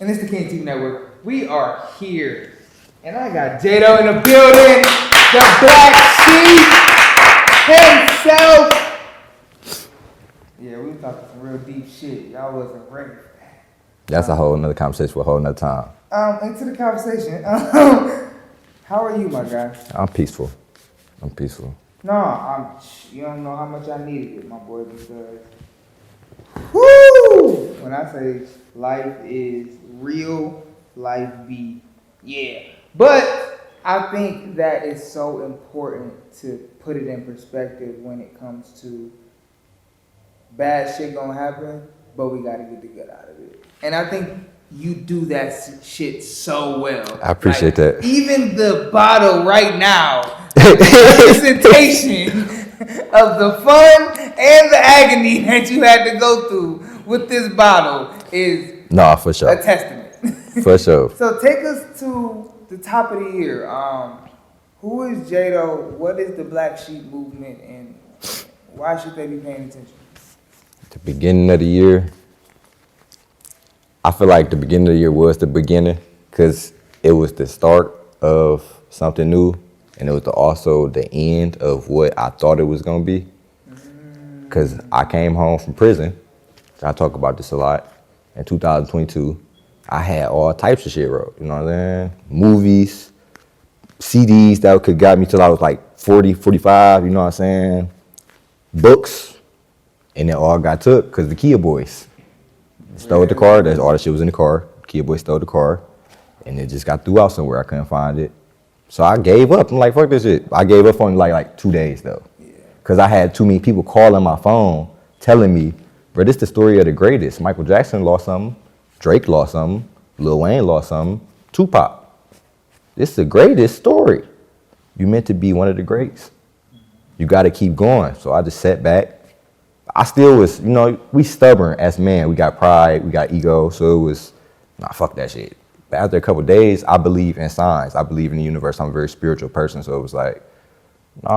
And it's the King TV Network. We are here. And I got Jaydo in the building. The Black Sheep himself. Yeah, we was talking some real deep shit. Y'all wasn't ready for that. That's a whole nother conversation for a whole nother time. Into the conversation. How are you, my guy? I'm peaceful. No, you don't know how much I needed it, my boy, because whoo! When I say life is real, life be yeah. But I think that it's so important to put it in perspective when it comes to bad shit gonna happen, but we gotta get the good out of it. And I think you do that shit so well. I appreciate that. Even the bottle right now, representation of the fun and the agony that you had to go through with this bottle is for sure. a testament. For sure. So take us to the top of the year. Who is Jaydo? What is the Black Sheep movement, and why should they be paying attention? The beginning of the year, I feel like the beginning of the year was the beginning because it was the start of something new, and it was also the end of what I thought it was going to be. Because I came home from prison. I talk about this a lot. In 2022, I had all types of shit wrote. You know what I'm saying? Movies, CDs that could got me till I was like 40, 45. You know what I'm saying? Books. And it all got took because the Kia boys stole the car. That's all the shit was in the car. Kia boys stole the car. And it just got threw out somewhere. I couldn't find it. So I gave up. I'm like, fuck this shit. I gave up on like 2 days though. Because I had too many people calling my phone telling me, bro, this is the story of the greatest. Michael Jackson lost something. Drake lost something. Lil Wayne lost something. Tupac. This is the greatest story. You meant to be one of the greats. You got to keep going. So I just sat back. I still was, we stubborn as men. We got pride, we got ego. So it was, fuck that shit. But after a couple of days, I believe in signs. I believe in the universe. I'm a very spiritual person. So it was like,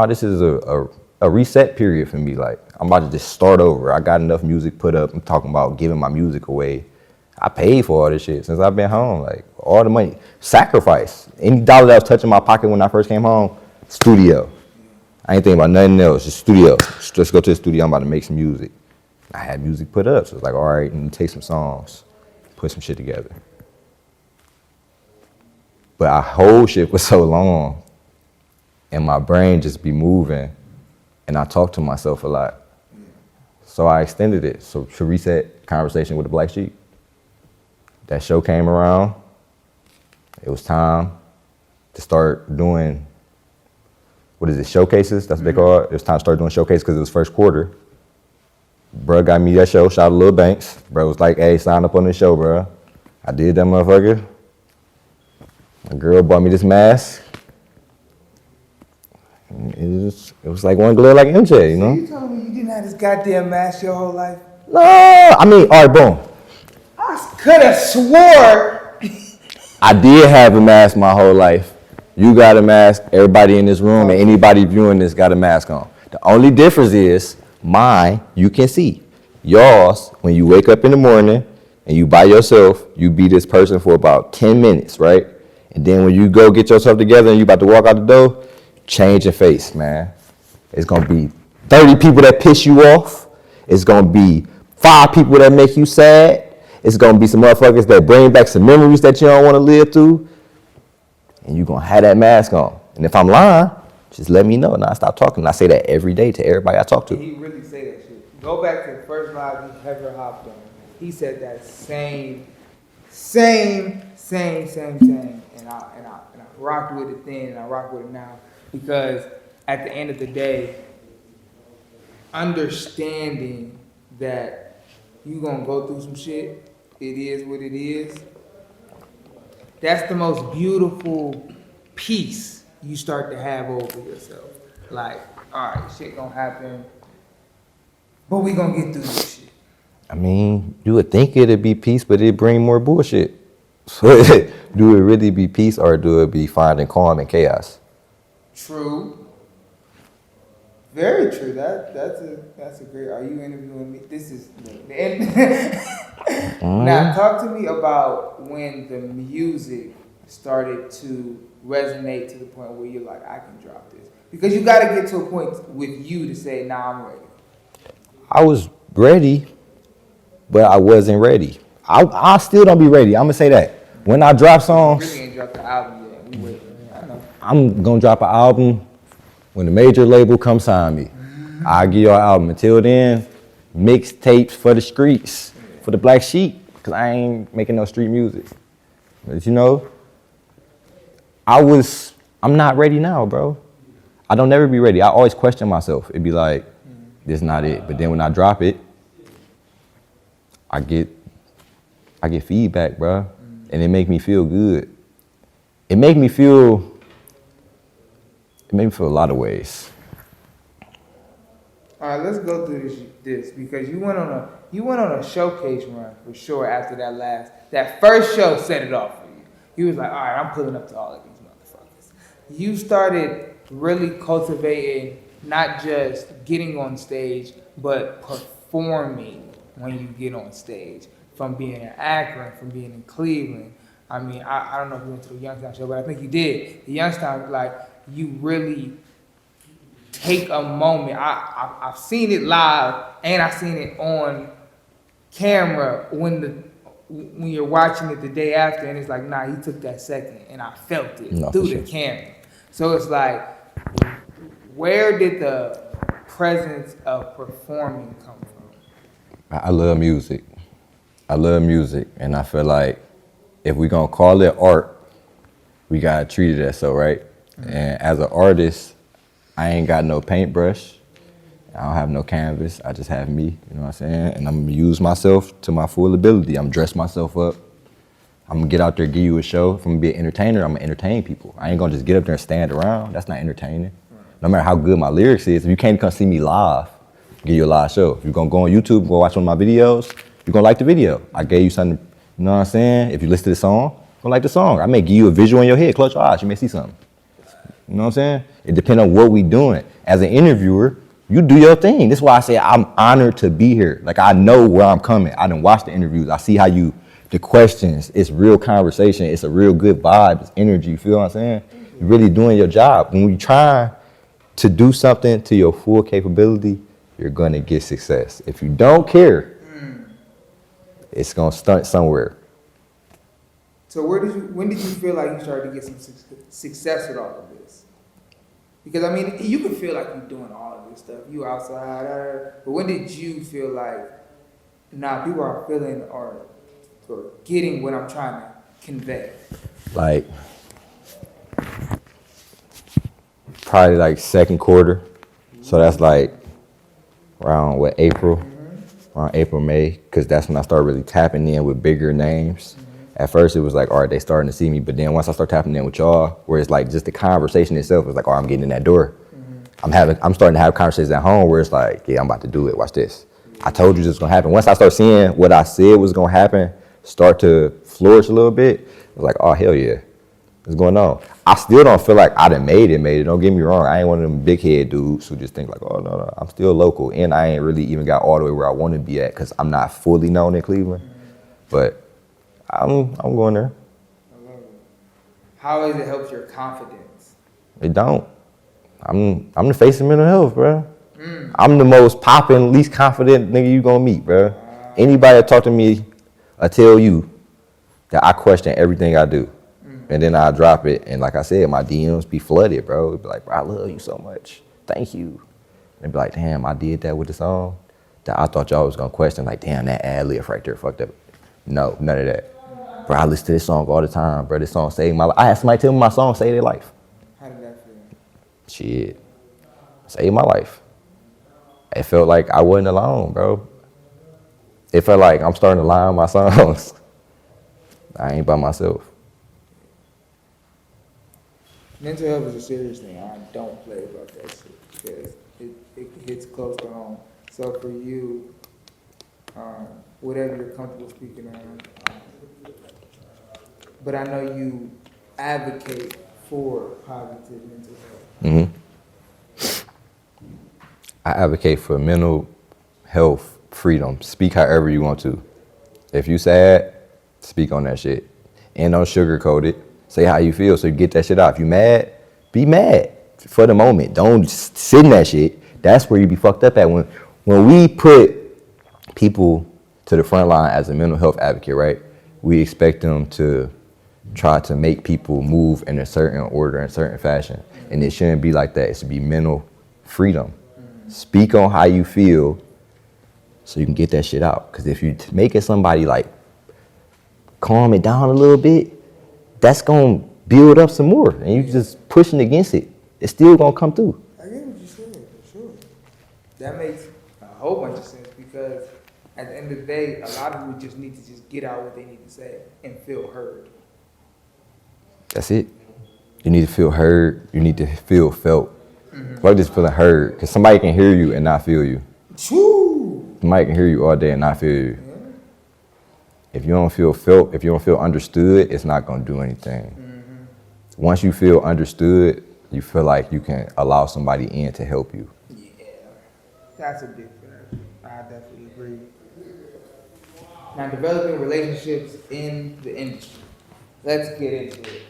this is a reset period for me. Like, I'm about to just start over. I got enough music put up. I'm talking about giving my music away. I paid for all this shit since I've been home. Like, all the money. Sacrifice. Any dollar that was touching my pocket when I first came home, studio. I ain't thinking about nothing else, just studio. Just go to the studio, I'm about to make some music. I had music put up, so it's like, all right, let me take some songs, put some shit together. But our whole shit was so long, and my brain just be moving, and I talk to myself a lot. So I extended it, so to reset conversation with the Black Sheep. That show came around, it was time to start doing showcases? That's what they call it. It was time to start doing showcases because it was first quarter. Bruh got me that show, shout out to Lil Banks. Bruh was like, hey, sign up on this show, bruh. I did that motherfucker. My girl bought me this mask. It was like one glare like MJ, you know? So you told me you didn't have this goddamn mask your whole life? No, I mean, all right, boom. I could have swore. I did have a mask my whole life. You got a mask, everybody in this room and anybody viewing this got a mask on. The only difference is mine, you can see. Yours, when you wake up in the morning and you by yourself, you be this person for about 10 minutes, right? And then when you go get yourself together and you about to walk out the door, change your face, man. It's gonna be 30 people that piss you off. It's gonna be 5 people that make you sad. It's gonna be some motherfuckers that bring back some memories that you don't wanna live through. And you're going to have that mask on. And if I'm lying, just let me know and I'll stop talking. And I say that every day to everybody I talk to. He really say that shit. Go back to the first live he ever hopped on. He said that same. And I rocked with it then and I rock with it now. Because at the end of the day, understanding that you're going to go through some shit, it is what it is. That's the most beautiful peace you start to have over yourself. Like, all right, shit gonna happen, but we gonna get through this shit. I mean, you would think it'd be peace, but it'd bring more bullshit. So do it really be peace or do it be finding calm and chaos? True. Very true. That's a great. Are you interviewing me? This is the end. Now, talk to me about when the music started to resonate to the point where you're like, I can drop this, because you got to get to a point with you to say, Nah, I'm ready. I was ready, but I wasn't ready. I still don't be ready. I'm gonna say that. When I drop You songs, really ain't dropped the album yet. We waiting. I know. I'm gonna drop an album when the major label comes sign me. I'll give you an album. Until then, mixtapes for the streets, for the black sheep, because I ain't making no street music. But you know, I'm not ready now, bro. I don't never be ready. I always question myself. It'd be like, this not it. But then when I drop it, I get feedback, bro. And it make me feel good. It make me feel a lot of ways. All right, let's go through this because you went on a showcase run for sure after that first show set it off for you. You was like, all right, I'm pulling up to all of these motherfuckers. You started really cultivating not just getting on stage, but performing when you get on stage. From being in Akron, from being in Cleveland. I mean, I don't know if you went to the Youngstown show, but I think you did. The Youngstown, like, you really take a moment. I've seen it live and I've seen it on camera when you're watching it the day after, and it's like, nah, he took that second, and I felt it through the camera. So it's like, where did the presence of performing come from? I love music. And I feel like if we're gonna call it art, we gotta treat it as so, right? Mm-hmm. And as an artist, I ain't got no paintbrush. I don't have no canvas. I just have me, you know what I'm saying? And I'm gonna use myself to my full ability. I'm gonna dress myself up. I'm gonna get out there, give you a show. If I'm gonna be an entertainer, I'm gonna entertain people. I ain't gonna just get up there and stand around. That's not entertaining. No matter how good my lyrics is, if you can't come see me live, I'll give you a live show. If you're gonna go on YouTube, go watch one of my videos, you're gonna like the video. I gave you something, you know what I'm saying? If you listen to the song, you're gonna like the song. I may give you a visual in your head, close your eyes, you may see something. You know what I'm saying? It depends on what we doing. As an interviewer, you do your thing. That's why I say I'm honored to be here. Like, I know where I'm coming. I done watched the interviews. I see how the questions, it's real conversation. It's a real good vibe. It's energy. You feel what I'm saying? You're really doing your job. When we try to do something to your full capability, you're gonna get success. If you don't care, it's gonna stunt somewhere. So when did you feel like you started to get some success with all of this? Because I mean, you can feel like you're doing all of this stuff. You outside, but when did you feel like, nah, people are feeling or getting what I'm trying to convey? Like, probably like second quarter. So that's like around April? Around April, May, because that's when I started really tapping in with bigger names. At first, it was like, all right, they starting to see me. But then once I start tapping in with y'all, where it's like just the conversation itself is like, all right, I'm getting in that door. I'm starting to have conversations at home where it's like, yeah, I'm about to do it. Watch this. I told you this was gonna happen. Once I start seeing what I said was gonna happen, start to flourish a little bit, it was like, oh, hell yeah, what's going on? I still don't feel like I done made it. Don't get me wrong. I ain't one of them big head dudes who just think like, oh, no, I'm still local. And I ain't really even got all the way where I want to be at because I'm not fully known in Cleveland. But I'm going there. I love it. How has it helped your confidence? It don't. I'm the face of mental health, bro. I'm the most popping, least confident nigga you gonna meet, bro. Anybody that talk to me, I tell you that I question everything I do. And then I drop it, and like I said, my DMs be flooded, bro. It'd be like, bro, I love you so much. Thank you. And be like, damn, I did that with the song. That I thought y'all was gonna question, like, damn, that ad lib right there fucked up. No, none of that. Bro, I listen to this song all the time, bro. This song saved my life. I had somebody tell me my song saved their life. How did that feel? Shit, saved my life. It felt like I wasn't alone, bro. It felt like I'm starting to line my songs. I ain't by myself. Mental health is a serious thing. I don't play about that shit because it hits close to home. So for you, whatever you're comfortable speaking on, but I know you advocate for positive mental health. I advocate for mental health freedom. Speak however you want to. If you sad, speak on that shit. And don't sugarcoat it. Say how you feel so you get that shit out. If you mad, be mad for the moment. Don't sit in that shit. That's where you be fucked up at. When we put people to the front line as a mental health advocate, right? We expect them to try to make people move in a certain order, in a certain fashion. And it shouldn't be like that. It should be mental freedom. Speak on how you feel so you can get that shit out. Because if you making somebody like calm it down a little bit, that's going to build up some more. And you just pushing against it. It's still going to come through. I get what you said, for sure. That makes a whole bunch of sense because at the end of the day, a lot of people just need to just get out what they need to say and feel heard. That's it. You need to feel heard. You need to feel felt. Like just feeling heard. Because somebody can hear you and not feel you. True. Somebody can hear you all day and not feel you. Yeah. If you don't feel felt, if you don't feel understood, it's not going to do anything. Once you feel understood, you feel like you can allow somebody in to help you. Yeah, that's a big fact. I definitely agree. Now, developing relationships in the industry. Let's get into it.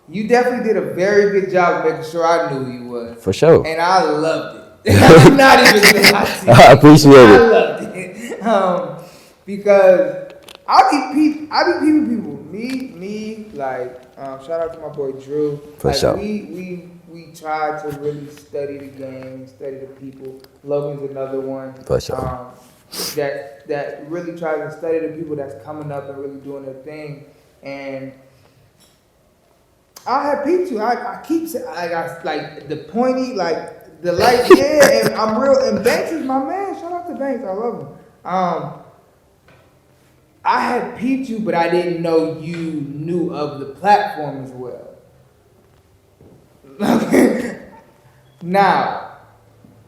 You definitely did a very good job of making sure I knew who you was. For sure. And I loved it. I'm not even gonna lie to you. I appreciate it. I loved it. Because I be peeping people. Me, like, shout out to my boy Drew. For sure. We try to really study the game, study the people. Logan's another one. For sure. That really tries to study the people that's coming up and really doing their thing. And I have peeped you. I keep saying, like the pointy, like the light, yeah, and I'm real. And Banks is my man. Shout out to Banks. I love him. I had peeped you, but I didn't know you knew of the platform as well. Now,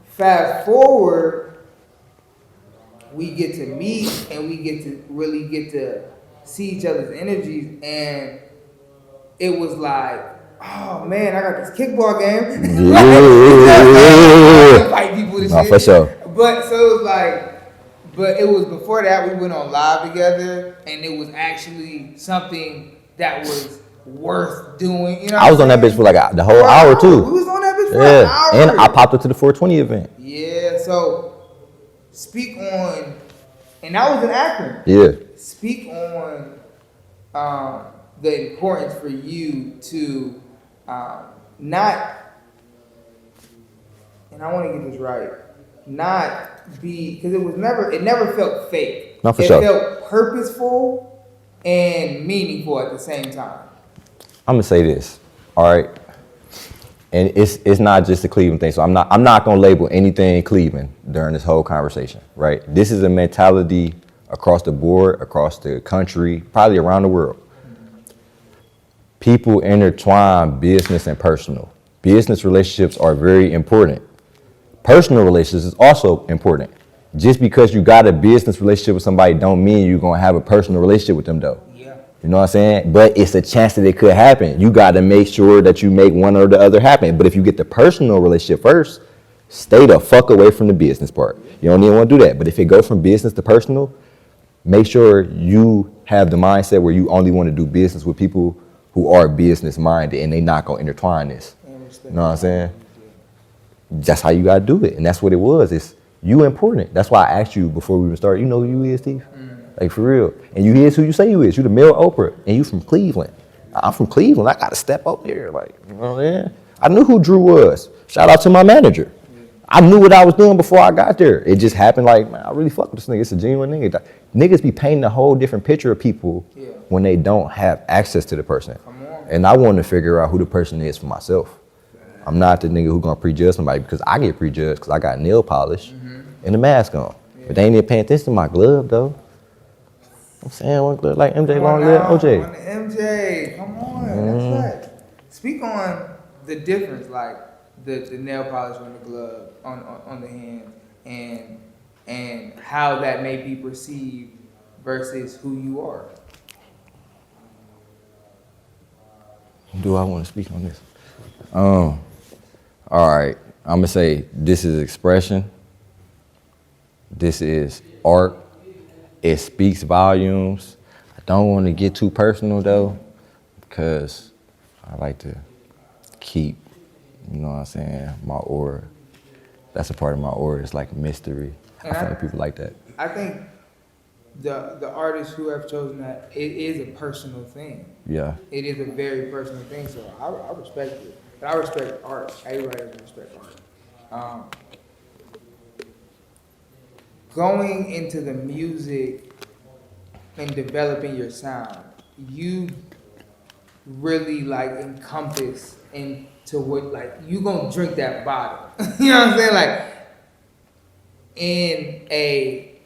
fast forward, we get to meet and we get to really get to see each other's energies, and it was like, oh man, I got this kickball game. Yeah. Fight people and No, shit. for sure. But so it was like, but it was before that we went on live together, and it was actually something that was worth doing. You know, I was on that bitch for like the whole hour too. We was on that bitch for an hour. And I popped up to the 420 event. Yeah, so speak on, and that was an Akron. Yeah. Speak on the importance for you to not, and I want to get this right, not be, because it never felt fake. Not for sure. It felt purposeful and meaningful at the same time. I'm gonna say this, all right, and it's not just a Cleveland thing. So I'm not gonna label anything Cleveland during this whole conversation, right? This is a mentality across the board, across the country, probably around the world. People intertwine business and personal. Business relationships are very important. Personal relationships is also important. Just because you got a business relationship with somebody don't mean you're gonna have a personal relationship with them though. Yeah. You know what I'm saying? But it's a chance that it could happen. You got to make sure that you make one or the other happen. But if you get the personal relationship first, stay the fuck away from the business part. You don't even want to do that. But if it goes from business to personal, make sure you have the mindset where you only want to do business with people who are business minded and they not going to intertwine this. You know what I'm saying? That's how you got to do it. And that's what it was. It's you important. That's why I asked you before we even started, you know who you is, Steve? Like, for real. And you is who you say you is. You the male Oprah. And you from Cleveland. I'm from Cleveland. I got to step up here. Like, you know what I'm saying? I knew who Drew was. Shout out to my manager. I knew what I was doing before I got there. It just happened like, man, I really fuck with this nigga. It's a genuine nigga. Niggas be painting a whole different picture of people when they don't have access to the person. And I want to figure out who the person is for myself. I'm not the nigga who gonna prejudge somebody because I get prejudged because I got nail polish and a mask on. But they ain't even paying attention to my glove though. I'm saying one glove like MJ, long live OJ. On the MJ, come on, that's right. Speak on the difference, like the nail polish on the glove, on the hand, and how that may be perceived versus who you are. Do I want to speak on this? All right. I'm gonna say this is expression. This is art. It speaks volumes. I don't want to get too personal though, because I like to keep, you know what I'm saying, my aura. That's a part of my aura. It's like a mystery. I feel like people like that. I think the artists who have chosen that, it is a personal thing. Yeah. It is a very personal thing, so I respect it. And I respect art. Everybody has to respect art. Going into the music and developing your sound, you really like encompass into what, like, you gonna drink that bottle. You know what I'm saying? Like, in a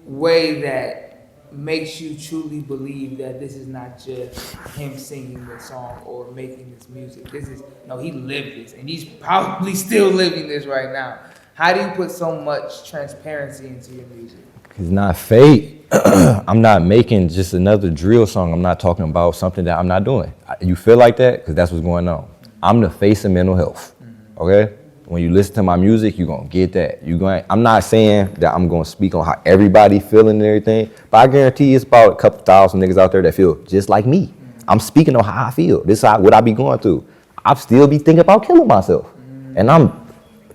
way that makes you truly believe that this is not just him singing the song or making this music. This is, no, he lived this, and he's probably still living this right now. How do you put so much transparency into your music? It's not fake. I'm not making just another drill song. I'm not talking about something that I'm not doing. You feel like that? Because that's what's going on. I'm the face of mental health, okay? When you listen to my music, you're going to get that. I'm not saying that I'm going to speak on how everybody feeling and everything, but I guarantee it's about a couple thousand niggas out there that feel just like me. I'm speaking on how I feel. This is what I be going through. I still be thinking about killing myself. And I'm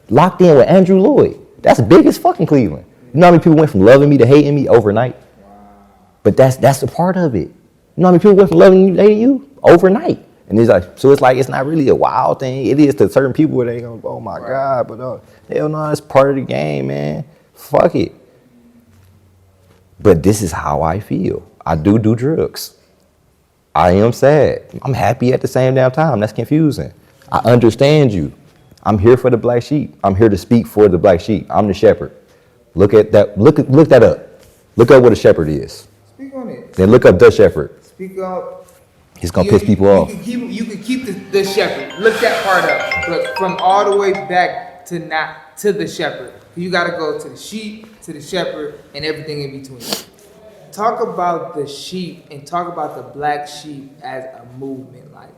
locked in with Andrew Lloyd. That's big as fucking Cleveland. You know how many people went from loving me to hating me overnight? But that's a part of it. You know how many people went from loving you to hating you overnight? And it's like, so it's like, it's not really a wild thing. It is to certain people where they go, oh my God, but hell no, it's part of the game, man. Fuck it. But this is how I feel. I do drugs. I am sad. I'm happy at the same damn time. That's confusing. I understand you. I'm here for the black sheep. I'm here to speak for the black sheep. I'm the shepherd. Look at that. Look that up. Look up what a shepherd is. Speak on it. Then look up the shepherd. Speak up. He's gonna piss people off. You can keep the shepherd. Look that part up. But from all the way back to the shepherd. You gotta go to the sheep, to the shepherd, and everything in between. Talk about the sheep and talk about the black sheep as a movement. Like,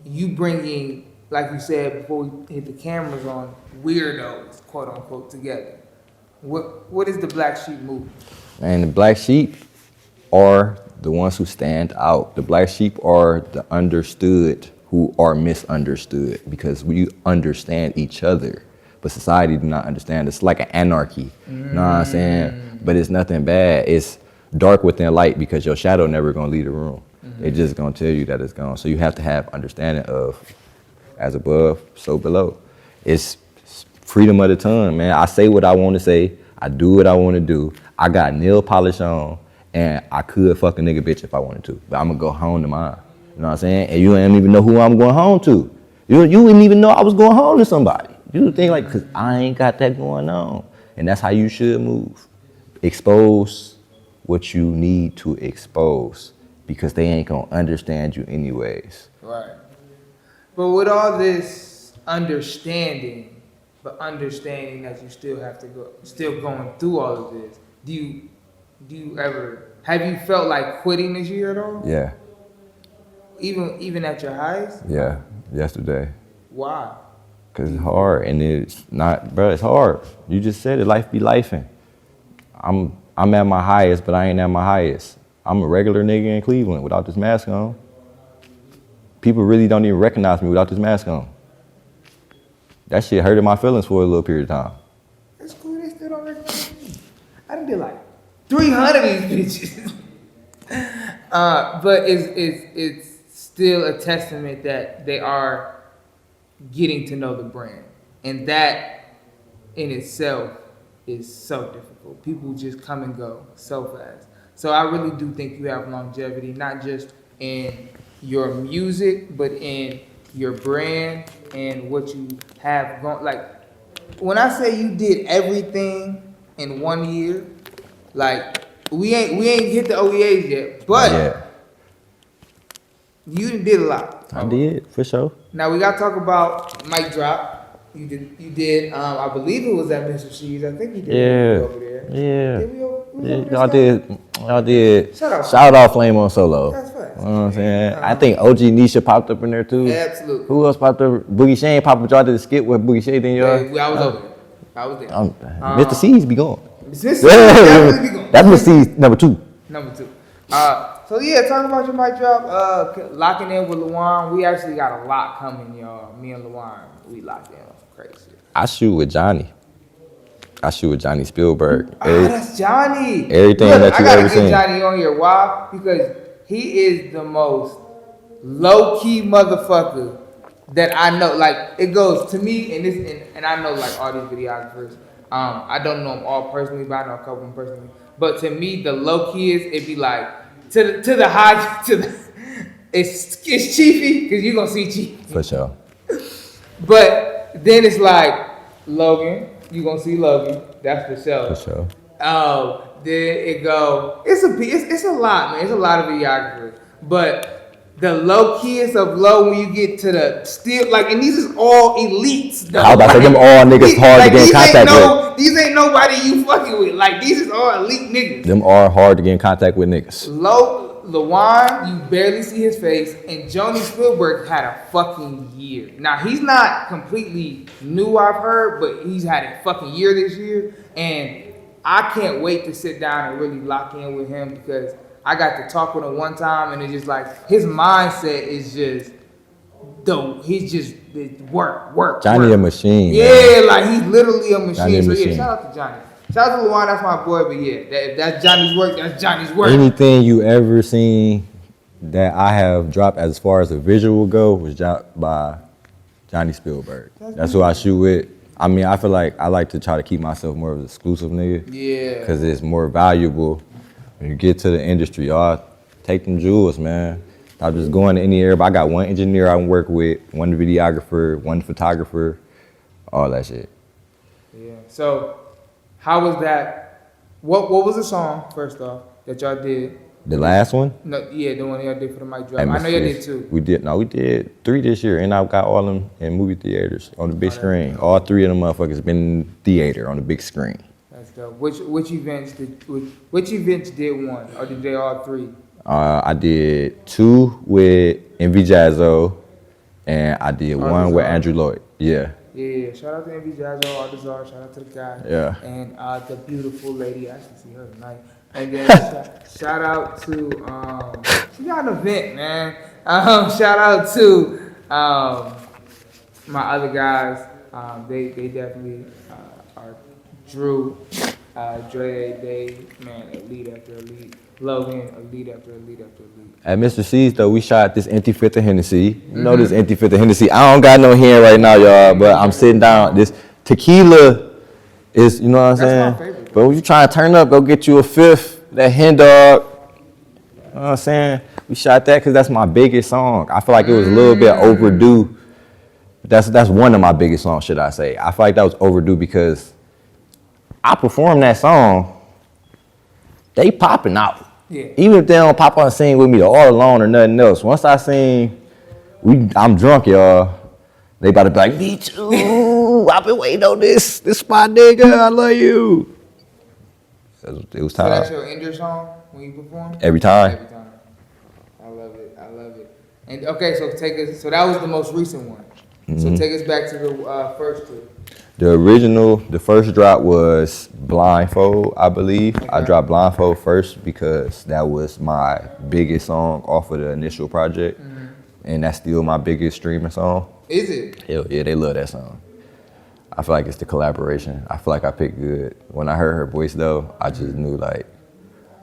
you bringing, like you said before we hit the cameras on, weirdos, quote unquote, together. What is the black sheep movement? And the black sheep are the ones who stand out. The black sheep are the understood who are misunderstood because we understand each other, but society do not understand. It's like an anarchy, you know what I'm saying? But it's nothing bad. It's dark within light because your shadow never gonna leave the room. They just gonna tell you that it's gone. So you have to have understanding of as above, so below. It's freedom of the tongue, man. I say what I want to say. I do what I want to do. I got nail polish on, and I could fuck a nigga bitch if I wanted to, but I'm gonna go home to mine. You know what I'm saying? And you don't even know who I'm going home to. You wouldn't even know I was going home to somebody. You would think like, cause I ain't got that going on, and that's how you should move. Expose what you need to expose, because they ain't gonna understand you anyways. Right. But with all this understanding that you still have to go, still going through all of this, have you felt like quitting this year at all? Yeah. Even at your highest? Yeah, yesterday. Why? Cause it's hard, and it's not, bro, it's hard. You just said it, life be lifing. I'm at my highest, but I ain't at my highest. I'm a regular nigga in Cleveland without this mask on. People really don't even recognize me without this mask on. That shit hurted my feelings for a little period of time. That's cool, they still don't recognize me. I done did like 300 of these bitches. But it's still a testament that they are getting to know the brand. And that in itself is so difficult. People just come and go so fast. So I really do think you have longevity, not just in your music, but in your brand and what you have going. Like, when I say you did everything in 1 year, like, we ain't hit the OEAs yet, but you did a lot. I did, for sure. Now we gotta talk about Mic Drop. You did. I believe it was at Mr. She's. I think you did over there. Yeah. Did we over Y'all did. Shout out Shout out Flame on Solo. That's right. You know what I'm saying? I think OG Nisha popped up in there too. Absolutely. Who else popped up? Boogie Shane popped up. Y'all did a skit with Boogie Shane, then y'all. Yeah, I was over there. I was there. Mr. C's be gone. Mr. C's definitely be gone. That's Mr. C's number 2. Number 2. So yeah, talk about your mic drop. Locking in with Luan. We actually got a lot coming, y'all. Me and Luan, we locked in on some crazy shit. I shoot with Johnny. I shoot with Johnny Spielberg. That's Johnny. Everything Look, that you ever seen. I gotta get Johnny on here. Why? Because he is the most low-key motherfucker that I know. Like, it goes to me, and I know like all these videographers. I don't know them all personally, but I know a couple of them personally. But to me, the low-keyest, it'd be like it's Chiefy, because you're gonna see Chiefy. For sure. But then it's like Logan. You gonna see Logan, that's for sure. For sure. Then it go. It's a lot, man. It's a lot of videographers, but the low keyest of low when you get to the still like, and these is all elites. Though. I was about to say them all niggas hard to get in contact with. These ain't nobody you fucking with. Like these is all elite niggas. Them are hard to get in contact with niggas. Luan, you barely see his face, and Joni Spielberg had a fucking year. Now, he's not completely new, I've heard, but he's had a fucking year this year, and I can't wait to sit down and really lock in with him because I got to talk with him one time, and it's just like, his mindset is just, work. Johnny a machine. Yeah, man. like, he's literally a machine. Johnny So, machine. yeah, shout out to Johnny. Shout out to Luan, that's my boy, but yeah, if that's Johnny's work, that's Johnny's work. Anything you ever seen that I have dropped as far as a visual go was dropped by Johnny Spielberg. That's who I shoot with. I mean, I feel like I like to try to keep myself more of an exclusive nigga. Yeah. Because it's more valuable when you get to the industry. Y'all take them jewels, man. Stop just going to any area. But I got one engineer I work with, one videographer, one photographer, all that shit. Yeah. So, how was that? What was the song, first off, that y'all did? The last one? No, yeah, the one y'all did for the mic drop. I know y'all did 2. We did 3 this year, and I got all of them in movie theaters on the big screen. All 3 of them motherfuckers been in theater on the big screen. That's dope. Which events did one, or did they all 3? I did 2 with MV Jazzo, and I did one with Andrew Lloyd. Yeah. Yeah, shout out to MV Jazzo, Ardazar, shout out to the guy. Yeah. And the beautiful lady, I should see her tonight. And then shout out to, she got an event, man. Shout out to my other guys. They definitely are Drew, Dre, they, man, elite after elite. Logan, elite after elite after elite. At Mr. C's, though, we shot this empty fifth of Hennessy. You know this empty fifth of Hennessy. I don't got no hand right now, y'all, but I'm sitting down. This tequila is, you know what I'm saying? That's my favorite. But when you trying to turn up, go get you a fifth, that hen dog. You know what I'm saying? We shot that because that's my biggest song. I feel like it was a little bit overdue. That's one of my biggest songs, should I say. I feel like that was overdue because I performed that song, they popping out. Yeah. Even if they don't pop on sing with me all alone or nothing else. Once I sing, I'm drunk, y'all. They about to be like, me too. I've been waiting on this. This is my nigga. I love you. It was time. So that's your ender song when you perform? Every time. Every time. I love it. I love it. And okay, so that was the most recent one. So take us back to the first 2. The original, the first drop was Blindfold, I believe. Okay. I dropped Blindfold first because that was my biggest song off of the initial project. And that's still my biggest streaming song. Is it? Hell yeah, they love that song. I feel like it's the collaboration. I feel like I picked good. When I heard her voice though, I just knew like,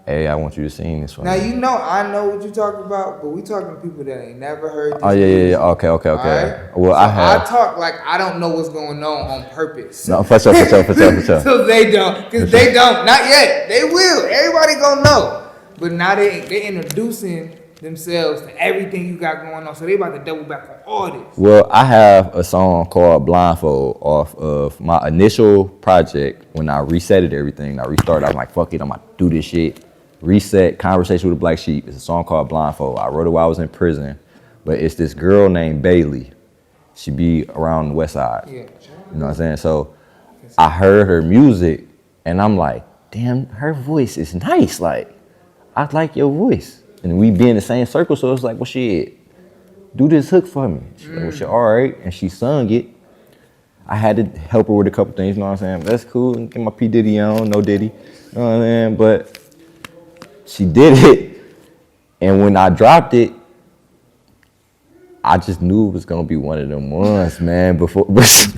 hey, I want you to sing this one. Now you know I know what you're talking about, but we talking to people that ain't never heard this. Oh yeah. Okay. Right? Well, so I talk like I don't know what's going on purpose. No, for sure. So they don't, because they don't. Not yet. They will. Everybody gonna know. But now they introducing themselves to everything you got going on. So they about to double back on all this. Well, I have a song called Blindfold off of my initial project. When I resetted everything, I restarted. I'm like, fuck it, I'm gonna do this shit. Reset, Conversation with a Black Sheep. It's a song called Blindfold. I wrote it while I was in prison, but it's this girl named Bailey. She be around the West Side. Yeah. You know what I'm saying? So I heard her music, and I'm like, damn, her voice is nice. Like, I like your voice. And we be in the same circle, so it's like, well, shit, do this hook for me. She's like, well, shit, all right. And she sung it. I had to help her with a couple things, you know what I'm saying? That's cool. Get my P. Diddy on, no Diddy. You know what I'm saying? But she did it. And when I dropped it, I just knew it was gonna be one of them ones, man. Before no, take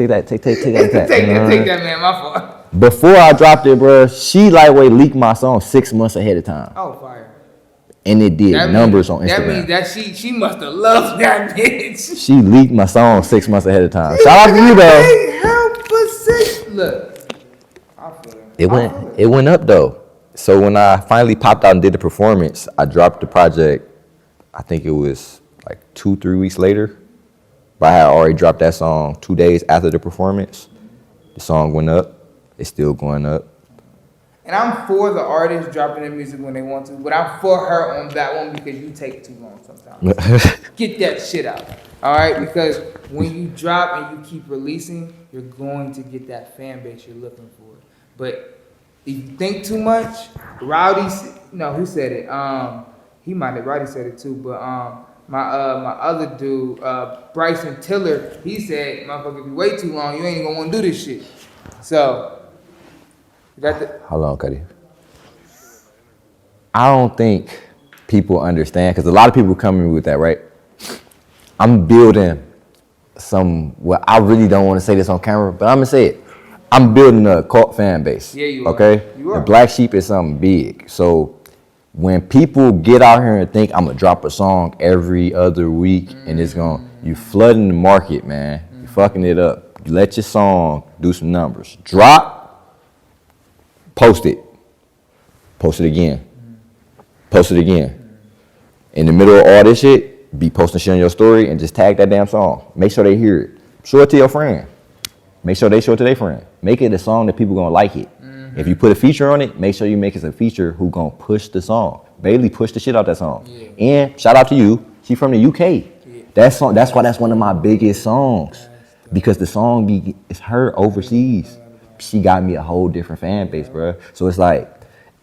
that. Take that, man. My fault. Before I dropped it, bro, she lightweight leaked my song 6 months ahead of time. Oh, fire. And it did numbers on Instagram. That means that she must have loved that bitch. She leaked my song 6 months ahead of time. Shout out to you, though. Look, it went up though. So when I finally popped out and did the performance, I dropped the project. I think it was like 2-3 weeks later. But I had already dropped that song 2 days after the performance. The song went up. It's still going up. And I'm for the artist dropping their music when they want to, but I'm for her on that one because you take too long sometimes. Get that shit out. All right? Because when you drop and you keep releasing, you're going to get that fan base you're looking for. But if you think too much, Rowdy, no, who said it? He might have, Rowdy said it too, but my other dude, Bryson Tiller, he said, motherfucker, if you wait too long, you ain't gonna wanna do this shit. So, Hold on, Cuddy. I don't think people understand, because a lot of people come in with that, right? I'm building well, I really don't want to say this on camera, but I'm going to say it. I'm building a cult fan base. Yeah, you okay? are. You are. The Black Sheep is something big. So when people get out here and think I'm going to drop a song every other week and it's going, you flooding the market, man. You fucking it up. You let your song do some numbers. Drop. Post it. Post it again. Post it again. In the middle of all this shit, be posting shit on your story and just tag that damn song. Make sure they hear it. Show it to your friend. Make sure they show it to their friend. Make it a song that people gonna like it. If you put a feature on it, make sure you make it a feature who gonna push the song. Bailey pushed the shit out that song. Yeah. And shout out to you. She from the UK. Yeah. That's why that's one of my biggest songs. Because the song is her overseas. She got me a whole different fan base, bro. So it's like,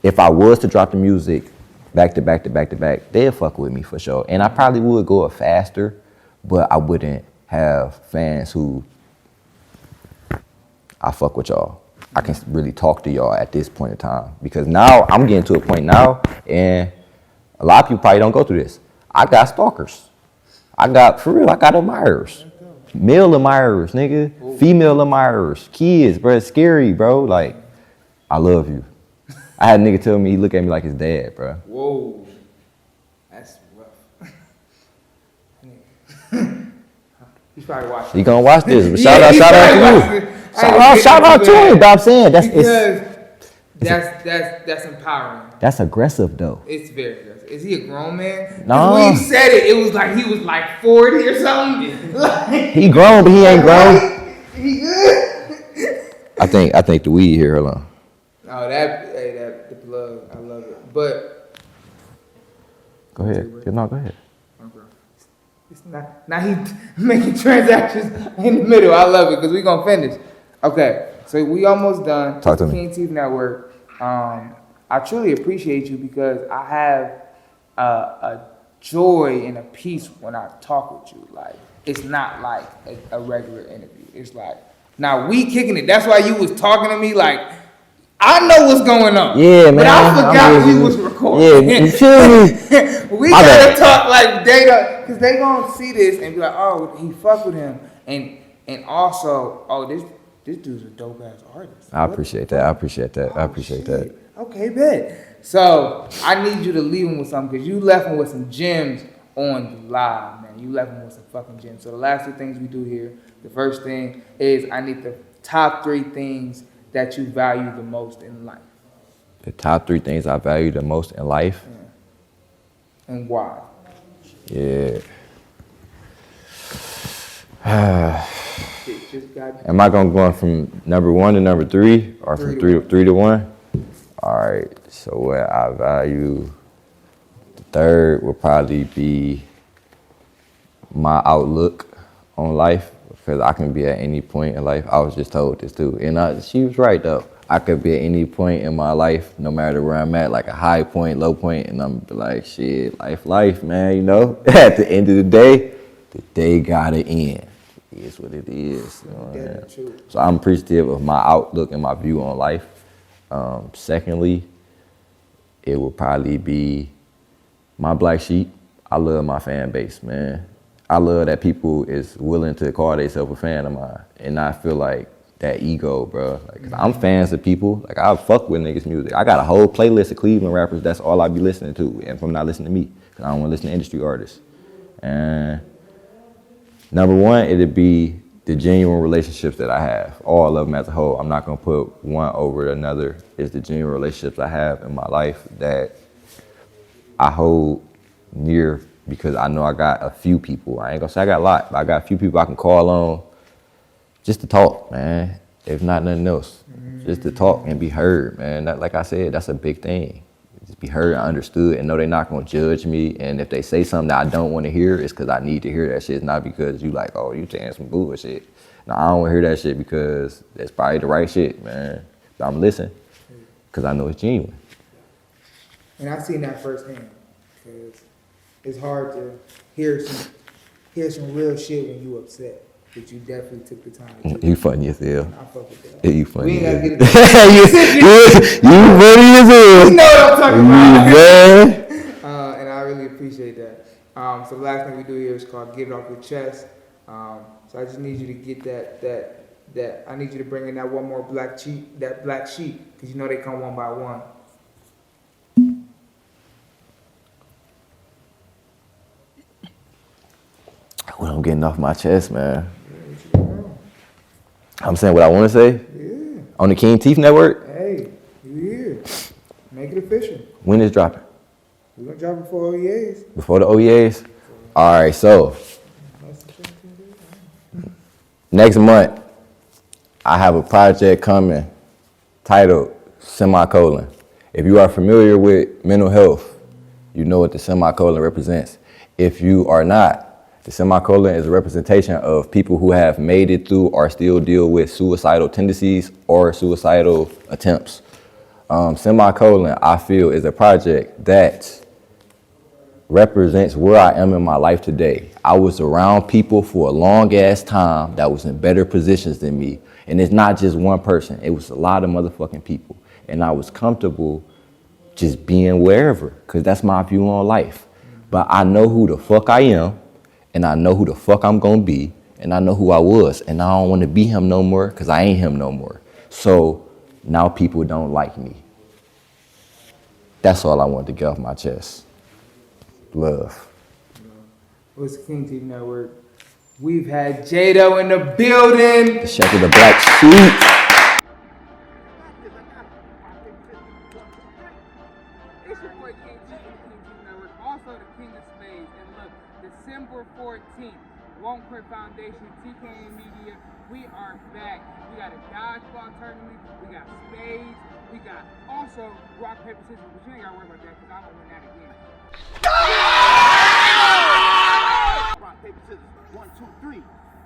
if I was to drop the music back to back, they'd fuck with me for sure. And I probably would go up faster, but I wouldn't have fans who, I fuck with y'all. I can really talk to y'all at this point in time. Because now, I'm getting to a point now, and a lot of people probably don't go through this. I got stalkers. I got admirers. Male admirers, nigga. Ooh. Female admirers. Kids, bro. It's scary, bro. Like, I love you. I had a nigga tell me he look at me like his dad, bro. Whoa. That's rough. He's probably watching. He gonna watch this. But shout out to you. Shout out to him. But I'm saying that's empowering. That's aggressive though. It's very aggressive. Is he a grown man? No. When he said it, it was like he was like 40 or something. Like, he grown, but he ain't grown. He good. I think the weed here, hold on. Oh, the plug. I love it. But go ahead. No, go ahead. Okay. It's not. Now he making transactions in the middle. I love it because we gonna finish. Okay, so we almost done. Talk to me. King Teeth Network. I truly appreciate you because I have a joy and a peace when I talk with you. Like, it's not like a regular interview. It's like, now we kicking it. That's why you was talking to me like, I know what's going on. Yeah, man. But I forgot we was recording. Yeah, you feel me? We gotta talk like Jaydo, because they gonna see this and be like, oh, he fuck with him. And also, oh, this dude's a dope ass artist. I appreciate that. Okay, bet. So I need you to leave him with something because you left him with some gems on the live, man. You left him with some fucking gems. So the last two things we do here, the first thing is I need the top 3 things that you value the most in life. The top 3 things I value the most in life? Yeah. And why? Yeah. Am I gonna go from number 1 to number 3, or from 3 to 1? All right. So what I value, the third will probably be my outlook on life, because I can be at any point in life. I was just told this too, and she was right though. I could be at any point in my life, no matter where I'm at, like a high point, low point, and I'm be like, shit, life, man, you know? At the end of the day gotta end. It is what it is. You know what I mean? So I'm appreciative of my outlook and my view on life. Secondly, it would probably be my black sheep. I love my fan base, man. I love that people is willing to call themselves a fan of mine and not feel like that ego, bro. Like, 'cause I'm fans of people. Like, I fuck with niggas' music. I got a whole playlist of Cleveland rappers. That's all I be listening to. And if I'm not listening to me, because I don't want to listen to industry artists. And number one, it'd be the genuine relationships that I have. All of them as a whole. I'm not going to put one over another. It's the genuine relationships I have in my life that I hold near because I know I got a few people. I ain't going to say I got a lot, but I got a few people I can call on just to talk, man. If not nothing else. Just to talk and be heard, man. That, like I said, that's a big thing. Just be heard and understood and know they're not going to judge me. And if they say something that I don't want to hear, it's because I need to hear that shit. It's not because you like, oh, you saying some bullshit. No, I don't want to hear that shit because that's probably the right shit, man. But I'm listening because I know it's genuine. And I've seen that firsthand because it's hard to hear some real shit when you upset. But you definitely took the time to. You funny as hell. I fuck with that. Yeah, you funny. We ain't gotta get you funny as hell. You know what I'm talking about. Man. And I really appreciate that. So the last thing we do here is called Get It Off Your Chest. So I just need you to get that. I need you to bring in that one more black sheep, because you know they come one by one. Well, I'm getting off my chest, man. I'm saying what I want to say. Yeah. On the King Teeth Network. Hey, you here? Make it official. When is dropping? We're gonna drop it before OEAs. Before the OEAs? All right, so next month, I have a project coming titled Semicolon. If you are familiar with mental health, you know what the semicolon represents. If you are not, the semicolon is a representation of people who have made it through or still deal with suicidal tendencies or suicidal attempts. Semicolon, I feel, is a project that represents where I am in my life today. I was around people for a long ass time that was in better positions than me. And it's not just one person, it was a lot of motherfucking people. And I was comfortable just being wherever, because that's my view on life. But I know who the fuck I am, and I know who the fuck I'm gonna be, and I know who I was, and I don't wanna be him no more, because I ain't him no more. So now people don't like me. That's all I wanted to get off my chest. Love. What's the King Teeth Network? We've had Jaydo in the building. The Shack of the Black Sheep. It's your boy King Teeth from the King Teeth Network, also the King of Spades. And look, December 14th, Won't Quit Foundation, TKN Media, we are back. We got a dodgeball tournament, we got spades, we got also rock, paper, scissors, but you ain't gotta worry about that because I'm gonna win that again. Rock, paper, scissors, 1, 2, 3.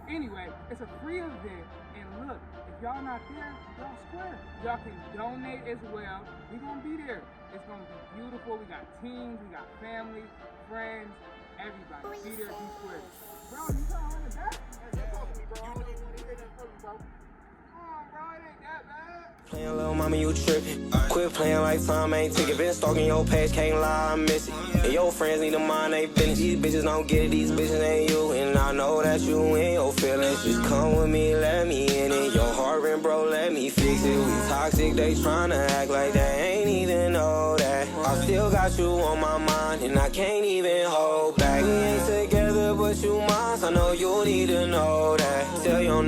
Anyway, it's a free event, and look, if y'all not there, y'all square. Y'all can donate as well. We're gonna be there. It's gonna be beautiful. We got teams, we got family, friends, everybody. Be there, be square. Bro, you got on the back? You know you wanna hear that from me, bro. Come on, bro, it ain't that bad. Playing little mama, you trippin'. Quit playing like time ain't ticket. Been stalking your page, can't lie, I miss it. And your friends need to mind they business. These bitches don't get it, these bitches ain't you. And I know that you in your feelings. Just come with me, let me in it. Your heart ring, bro, let me fix it. We toxic, they tryna act like they ain't even know that. I still got you on my mind, and I can't even hold back. We ain't together, but you mine. I know you need to know that. Tell your